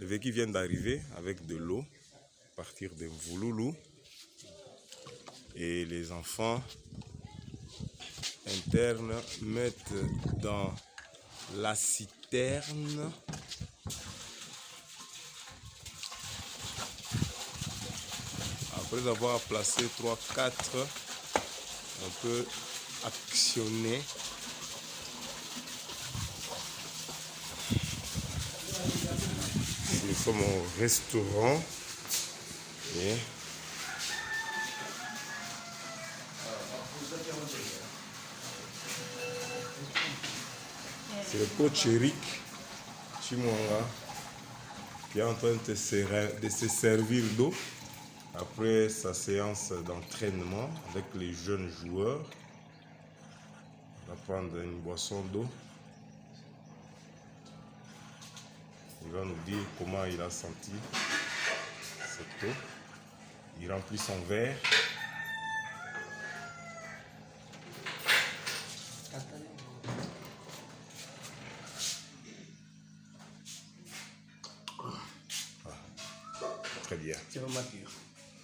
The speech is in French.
Le véhicule vient d'arriver avec de l'eau, à partir de Mvouloulou. Et les enfants internes mettent dans la citerne après avoir placé 3-4, on peut actionner nous sommes au restaurant et c'est le coach Eric Chimwanga qui est en train de se servir d'eau après sa séance d'entraînement avec les jeunes joueurs. Il va prendre une boisson d'eau. Il va nous dire comment il a senti cette eau. Il remplit son verre. Ah, très bien. C'est vraiment pur.